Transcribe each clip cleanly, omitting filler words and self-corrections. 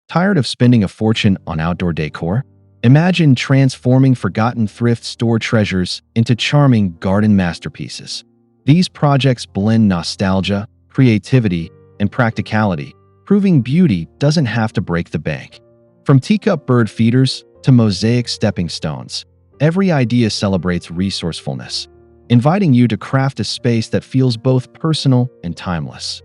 Tired of spending a fortune on outdoor decor? Imagine transforming forgotten thrift store treasures into charming garden masterpieces. These projects blend nostalgia, creativity, and practicality, proving beauty doesn't have to break the bank. From teacup bird feeders to mosaic stepping stones, every idea celebrates resourcefulness, inviting you to craft a space that feels both personal and timeless.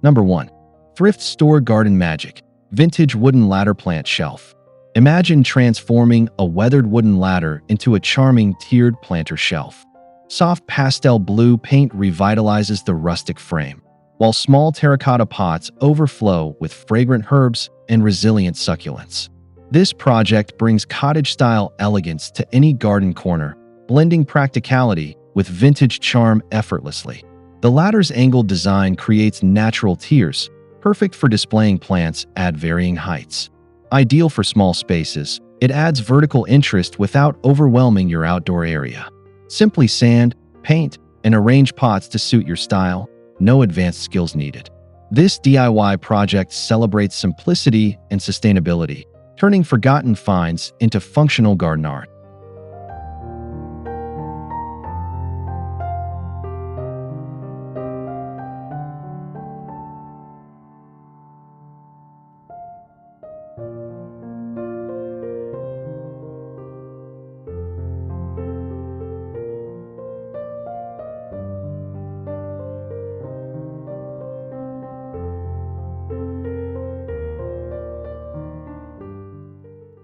Number 1. Thrift Store Garden Magic Vintage Wooden Ladder Plant Shelf. Imagine transforming a weathered wooden ladder into a charming tiered planter shelf. Soft pastel blue paint revitalizes the rustic frame, while small terracotta pots overflow with fragrant herbs and resilient succulents. This project brings cottage-style elegance to any garden corner, blending practicality with vintage charm effortlessly. The ladder's angled design creates natural tiers, perfect for displaying plants at varying heights. Ideal for small spaces, it adds vertical interest without overwhelming your outdoor area. Simply sand, paint, and arrange pots to suit your style, no advanced skills needed. This DIY project celebrates simplicity and sustainability, turning forgotten finds into functional garden art.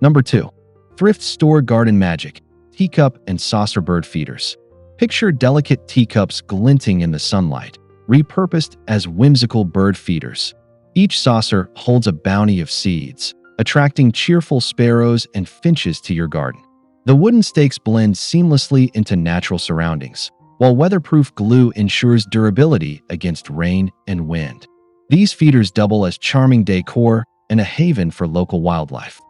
Number 2. Thrift Store Garden Magic Teacup and Saucer Bird Feeders. Picture delicate teacups glinting in the sunlight, repurposed as whimsical bird feeders. Each saucer holds a bounty of seeds, attracting cheerful sparrows and finches to your garden. The wooden stakes blend seamlessly into natural surroundings, while weatherproof glue ensures durability against rain and wind. These feeders double as charming decor and a haven for local wildlife.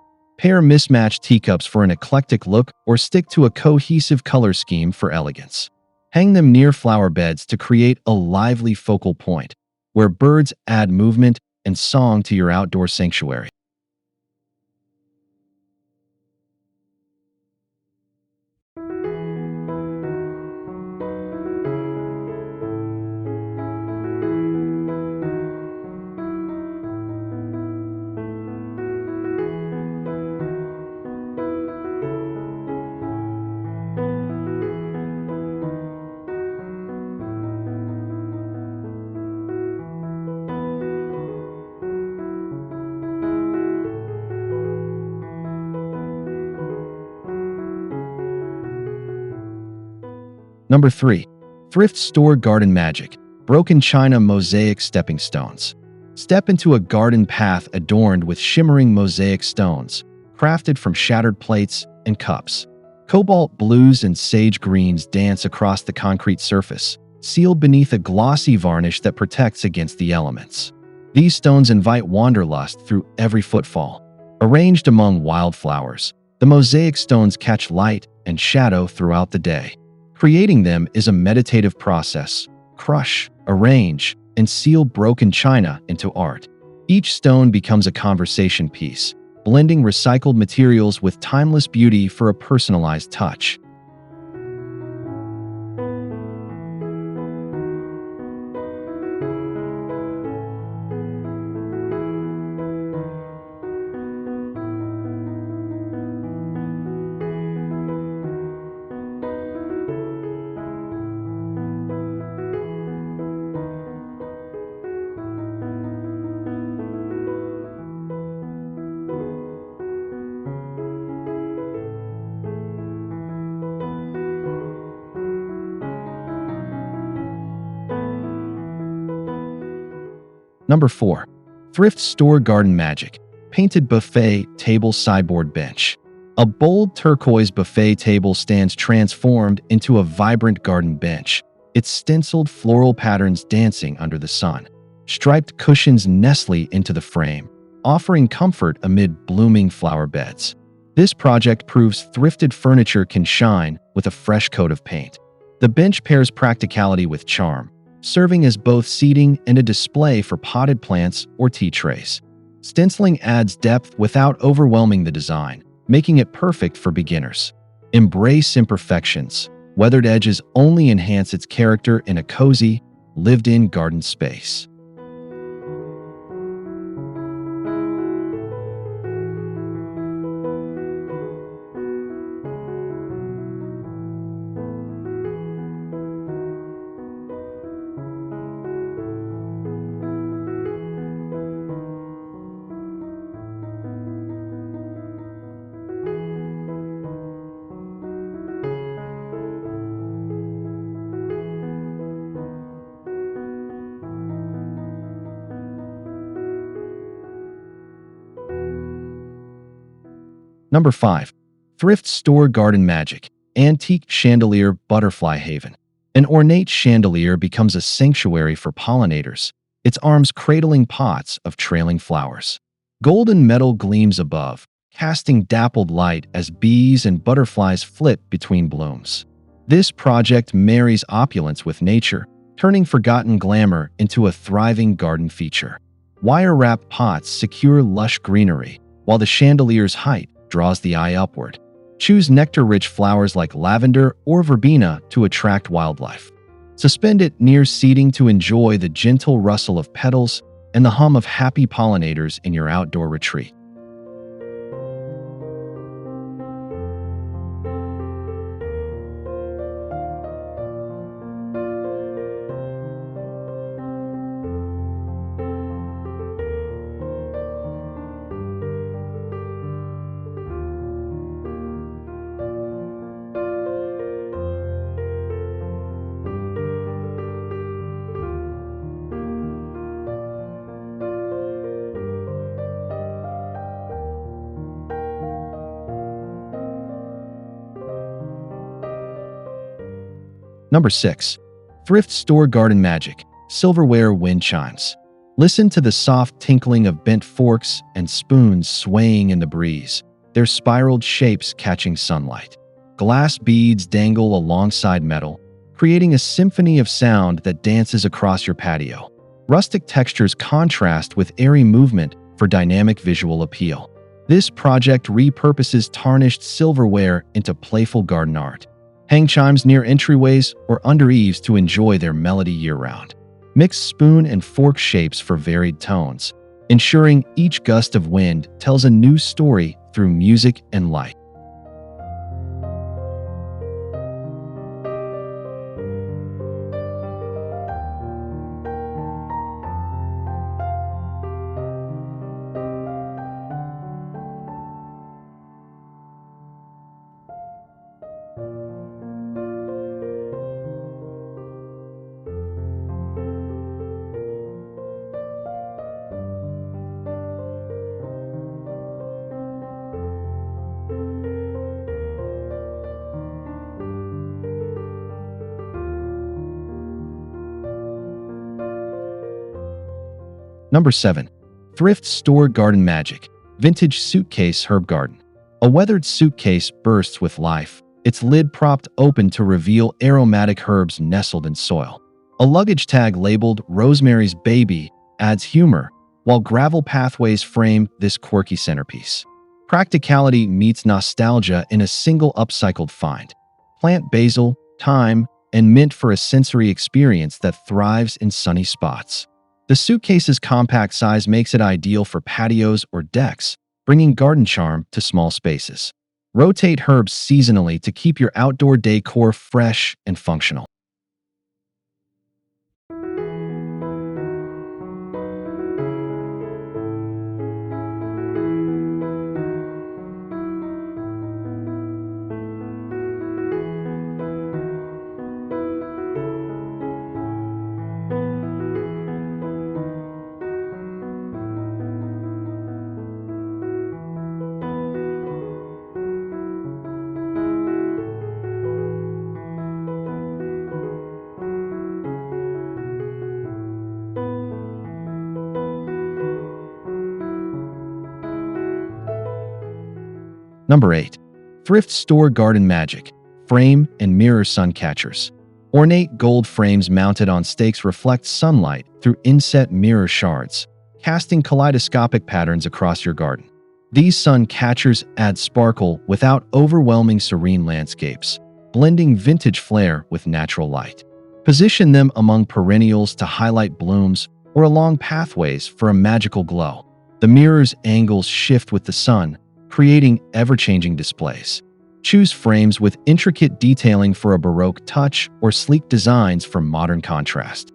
Pair mismatched teacups for an eclectic look or stick to a cohesive color scheme for elegance. Hang them near flower beds to create a lively focal point, where birds add movement and song to your outdoor sanctuary. Number 3. Thrift Store Garden Magic Broken China Mosaic Stepping Stones. Step into a garden path adorned with shimmering mosaic stones, crafted from shattered plates and cups. Cobalt blues and sage greens dance across the concrete surface, sealed beneath a glossy varnish that protects against the elements. These stones invite wanderlust through every footfall. Arranged among wildflowers, the mosaic stones catch light and shadow throughout the day. Creating them is a meditative process. Crush, arrange, and seal broken china into art. Each stone becomes a conversation piece, blending recycled materials with timeless beauty for a personalized touch. Number 4. Thrift Store Garden Magic Painted Buffet Table Sideboard Bench. A bold turquoise buffet table stands transformed into a vibrant garden bench, its stenciled floral patterns dancing under the sun. Striped cushions nestle into the frame, offering comfort amid blooming flower beds. This project proves thrifted furniture can shine with a fresh coat of paint. The bench pairs practicality with charm, serving as both seating and a display for potted plants or tea trays. Stenciling adds depth without overwhelming the design, making it perfect for beginners. Embrace imperfections. Weathered edges only enhance its character in a cozy, lived-in garden space. Number 5. Thrift Store Garden Magic Antique Chandelier Butterfly Haven. An ornate chandelier becomes a sanctuary for pollinators, its arms cradling pots of trailing flowers. Golden metal gleams above, casting dappled light as bees and butterflies flit between blooms. This project marries opulence with nature, turning forgotten glamour into a thriving garden feature. Wire-wrapped pots secure lush greenery, while the chandelier's height draws the eye upward. Choose nectar-rich flowers like lavender or verbena to attract wildlife. Suspend it near seating to enjoy the gentle rustle of petals and the hum of happy pollinators in your outdoor retreat. Number 6. Thrift Store Garden Magic Silverware Wind Chimes. Listen to the soft tinkling of bent forks and spoons swaying in the breeze, their spiraled shapes catching sunlight. Glass beads dangle alongside metal, creating a symphony of sound that dances across your patio. Rustic textures contrast with airy movement for dynamic visual appeal. This project repurposes tarnished silverware into playful garden art. Hang chimes near entryways or under eaves to enjoy their melody year-round. Mix spoon and fork shapes for varied tones, ensuring each gust of wind tells a new story through music and light. Number 7. Thrift Store Garden Magic Vintage Suitcase Herb Garden. A weathered suitcase bursts with life, its lid propped open to reveal aromatic herbs nestled in soil. A luggage tag labeled Rosemary's Baby adds humor, while gravel pathways frame this quirky centerpiece. Practicality meets nostalgia in a single upcycled find. Plant basil, thyme, and mint for a sensory experience that thrives in sunny spots. The suitcase's compact size makes it ideal for patios or decks, bringing garden charm to small spaces. Rotate herbs seasonally to keep your outdoor decor fresh and functional. Number 8. Thrift Store Garden Magic Frame and Mirror Sun Catchers. Ornate gold frames mounted on stakes reflect sunlight through inset mirror shards, casting kaleidoscopic patterns across your garden. These sun catchers add sparkle without overwhelming serene landscapes, blending vintage flair with natural light. Position them among perennials to highlight blooms or along pathways for a magical glow. The mirror's angles shift with the sun, creating ever-changing displays. Choose frames with intricate detailing for a Baroque touch or sleek designs for modern contrast.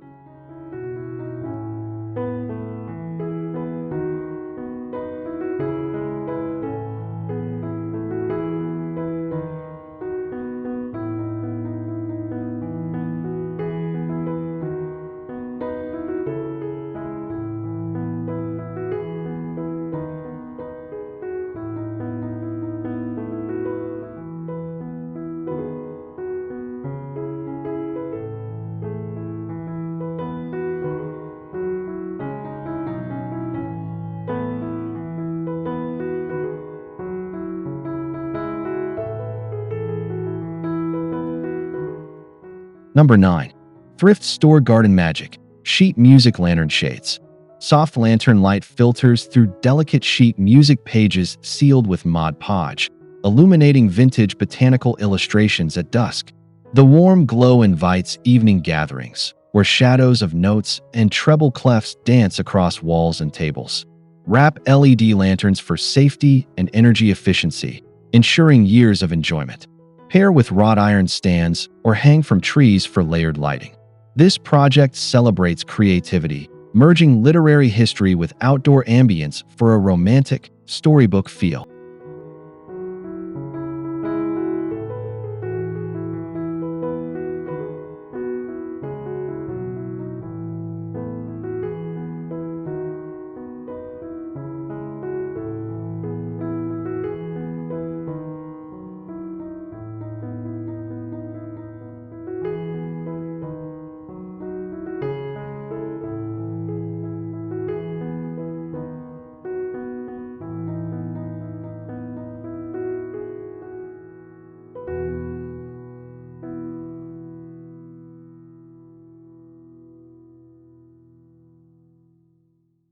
Number 9. Thrift Store Garden Magic Sheet Music Lantern Shades. Soft lantern light filters through delicate sheet music pages sealed with Mod Podge, illuminating vintage botanical illustrations at dusk. The warm glow invites evening gatherings, where shadows of notes and treble clefs dance across walls and tables. Wrap LED lanterns for safety and energy efficiency, ensuring years of enjoyment. Pair with wrought iron stands or hang from trees for layered lighting. This project celebrates creativity, merging literary history with outdoor ambience for a romantic, storybook feel.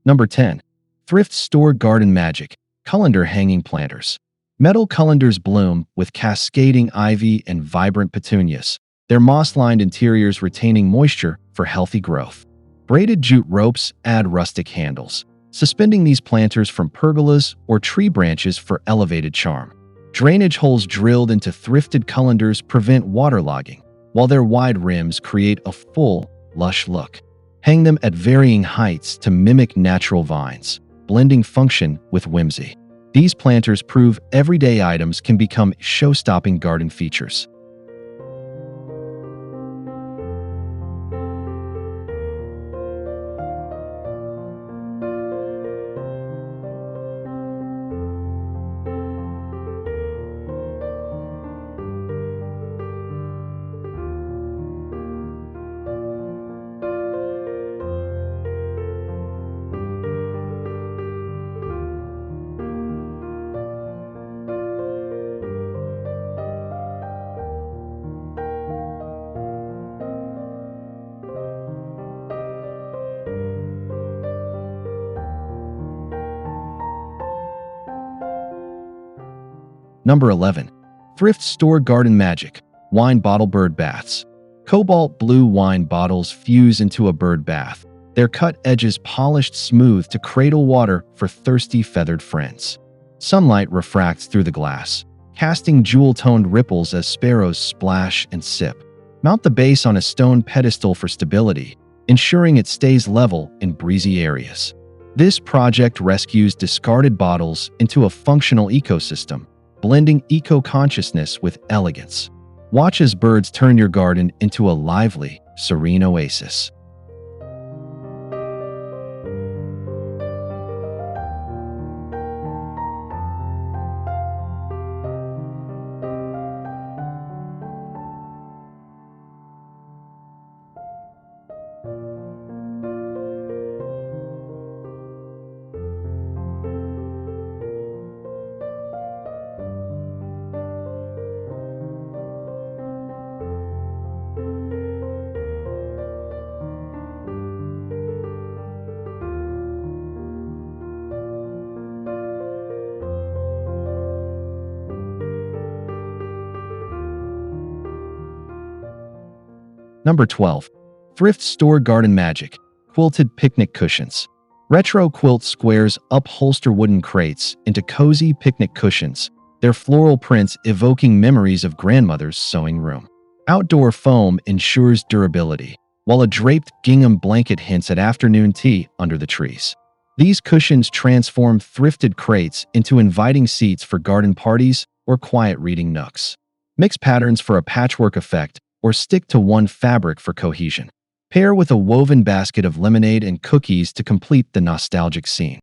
Number 10. Thrift Store Garden Magic Colander Hanging Planters. Metal colanders bloom with cascading ivy and vibrant petunias, their moss-lined interiors retaining moisture for healthy growth. Braided jute ropes add rustic handles, suspending these planters from pergolas or tree branches for elevated charm. Drainage holes drilled into thrifted colanders prevent waterlogging, while their wide rims create a full, lush look. Hang them at varying heights to mimic natural vines, blending function with whimsy. These planters prove everyday items can become show-stopping garden features. Number 11. Thrift Store Garden Magic Wine Bottle Bird Baths. Cobalt blue wine bottles fuse into a bird bath, their cut edges polished smooth to cradle water for thirsty feathered friends. Sunlight refracts through the glass, casting jewel-toned ripples as sparrows splash and sip. Mount the base on a stone pedestal for stability, ensuring it stays level in breezy areas. This project rescues discarded bottles into a functional ecosystem, blending eco-consciousness with elegance. Watch as birds turn your garden into a lively, serene oasis. Number 12. Thrift Store Garden Magic Quilted Picnic Cushions. Retro quilt squares upholster wooden crates into cozy picnic cushions, their floral prints evoking memories of grandmother's sewing room. Outdoor foam ensures durability, while a draped gingham blanket hints at afternoon tea under the trees. These cushions transform thrifted crates into inviting seats for garden parties or quiet reading nooks. Mix patterns for a patchwork effect or stick to one fabric for cohesion. Pair with a woven basket of lemonade and cookies to complete the nostalgic scene.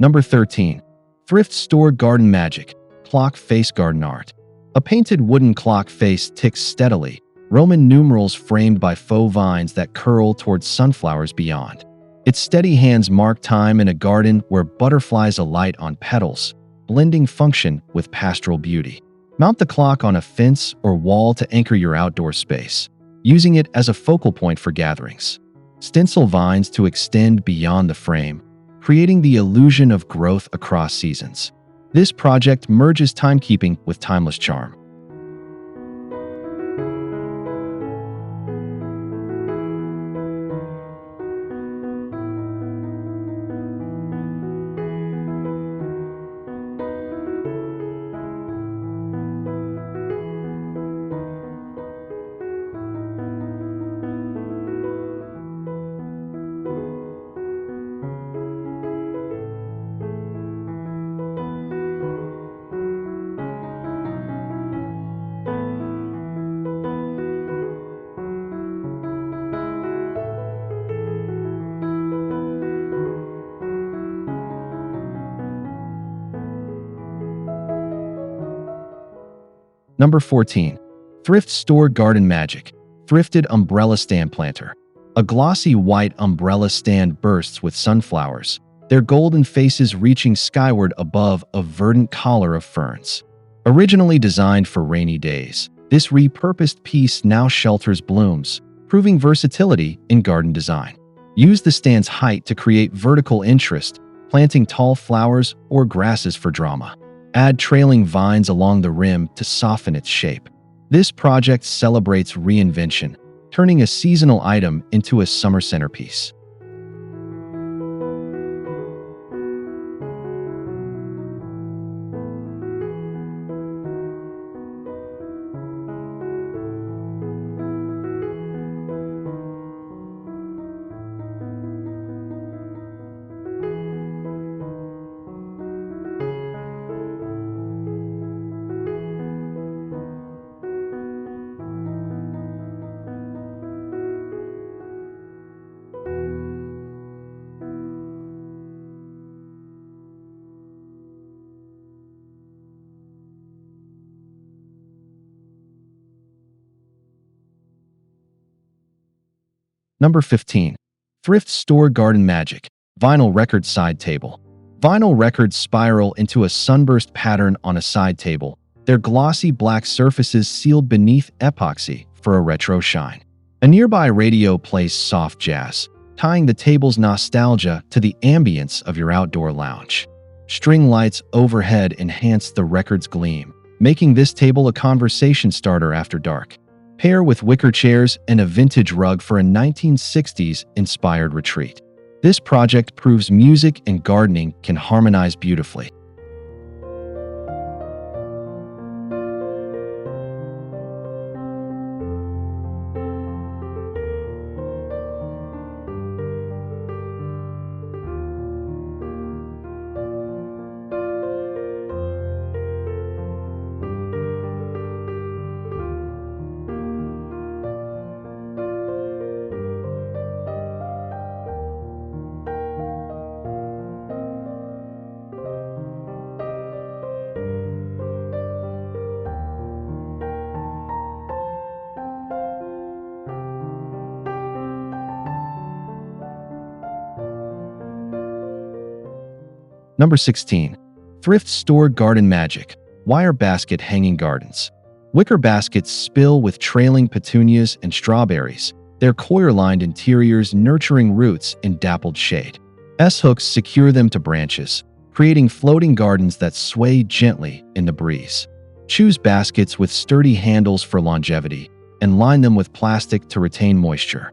Number 13. Thrift Store Garden Magic Clock Face Garden Art. A painted wooden clock face ticks steadily, Roman numerals framed by faux vines that curl towards sunflowers beyond. Its steady hands mark time in a garden where butterflies alight on petals, blending function with pastoral beauty. Mount the clock on a fence or wall to anchor your outdoor space, using it as a focal point for gatherings. Stencil vines to extend beyond the frame, creating the illusion of growth across seasons. This project merges timekeeping with timeless charm. Number 14. Thrift Store Garden Magic Thrifted Umbrella Stand Planter. A glossy white umbrella stand bursts with sunflowers, their golden faces reaching skyward above a verdant collar of ferns. Originally designed for rainy days, this repurposed piece now shelters blooms, proving versatility in garden design. Use the stand's height to create vertical interest, planting tall flowers or grasses for drama. Add trailing vines along the rim to soften its shape. This project celebrates reinvention, turning a seasonal item into a summer centerpiece. Number 15. Thrift Store Garden Magic Vinyl Record Side Table. Vinyl records spiral into a sunburst pattern on a side table, their glossy black surfaces sealed beneath epoxy for a retro shine. A nearby radio plays soft jazz, tying the table's nostalgia to the ambience of your outdoor lounge. String lights overhead enhance the record's gleam, making this table a conversation starter after dark. Pair with wicker chairs and a vintage rug for a 1960s-inspired retreat. This project proves music and gardening can harmonize beautifully. Number 16. Thrift Store Garden Magic Wire Basket Hanging Gardens. Wicker baskets spill with trailing petunias and strawberries, their coir-lined interiors nurturing roots in dappled shade. S-hooks secure them to branches, creating floating gardens that sway gently in the breeze. Choose baskets with sturdy handles for longevity, and line them with plastic to retain moisture.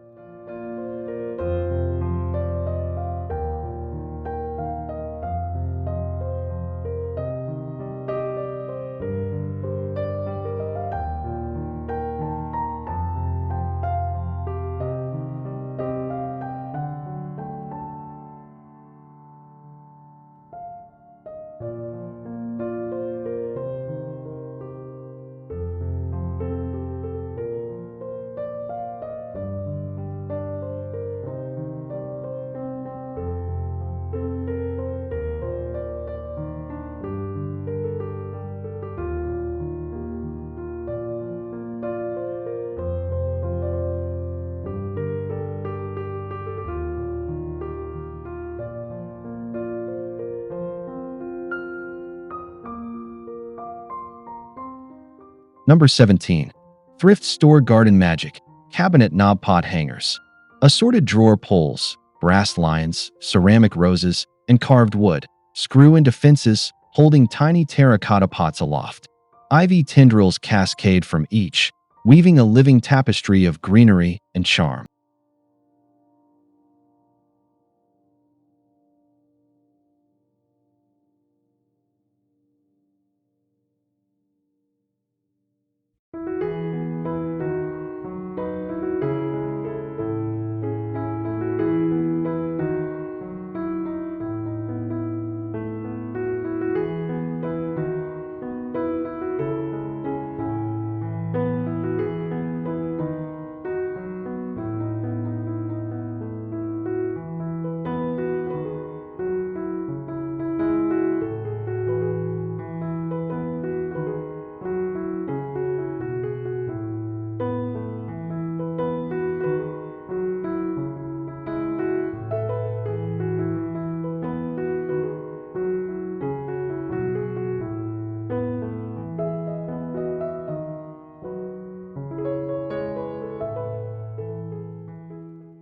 Number 17. Thrift Store Garden Magic Cabinet Knob Pot Hangers. Assorted drawer pulls, brass lions, ceramic roses, and carved wood screw into fences, holding tiny terracotta pots aloft. Ivy tendrils cascade from each, weaving a living tapestry of greenery and charm.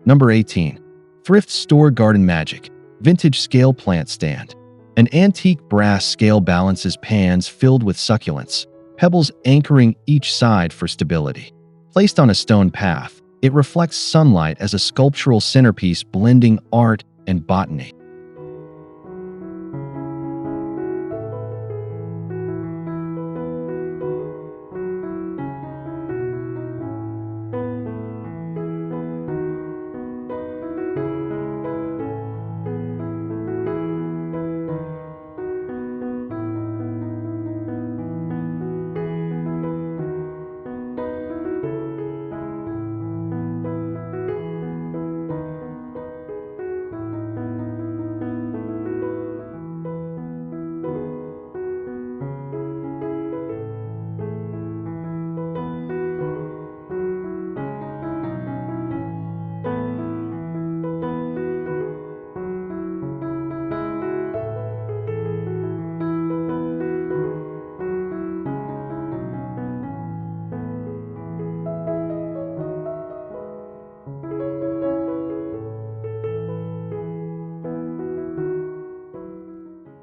Number 18. Thrift Store Garden Magic Vintage Scale Plant Stand. An antique brass scale balances pans filled with succulents, pebbles anchoring each side for stability. Placed on a stone path, it reflects sunlight as a sculptural centerpiece blending art and botany.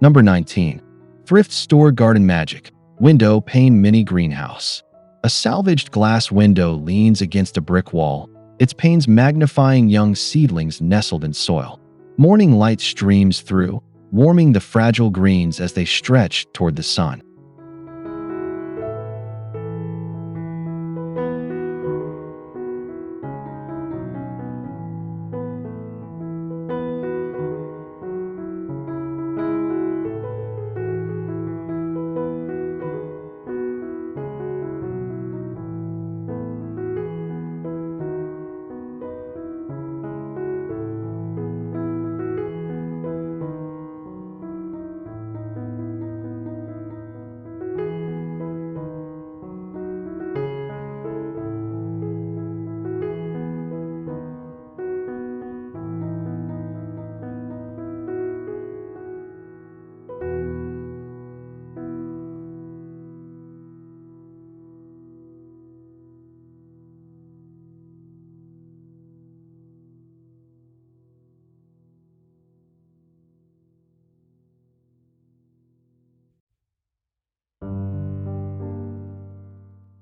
Number 19. Thrift Store Garden Magic Window Pane Mini Greenhouse. A salvaged glass window leans against a brick wall, its panes magnifying young seedlings nestled in soil. Morning light streams through, warming the fragile greens as they stretch toward the sun.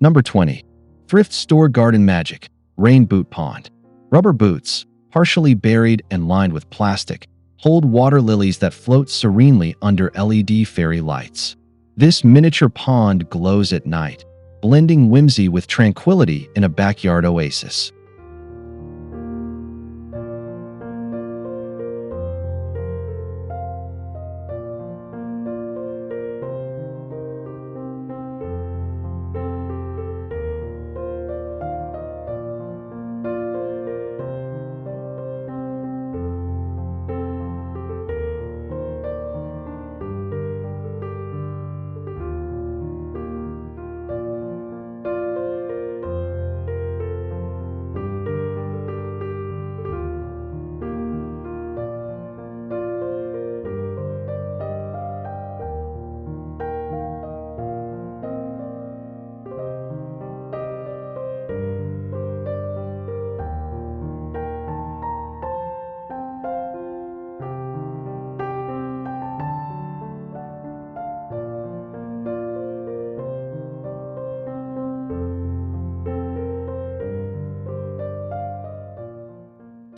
Number 20. Thrift Store Garden Magic Rain Boot Pond. Rubber boots, partially buried and lined with plastic, hold water lilies that float serenely under LED fairy lights. This miniature pond glows at night, blending whimsy with tranquility in a backyard oasis.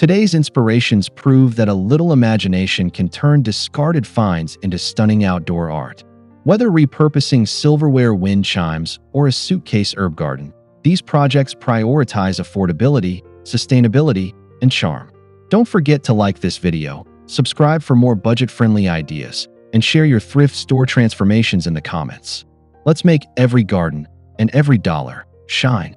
Today's inspirations prove that a little imagination can turn discarded finds into stunning outdoor art. Whether repurposing silverware wind chimes or a suitcase herb garden, these projects prioritize affordability, sustainability, and charm. Don't forget to like this video, subscribe for more budget-friendly ideas, and share your thrift store transformations in the comments. Let's make every garden and every dollar shine.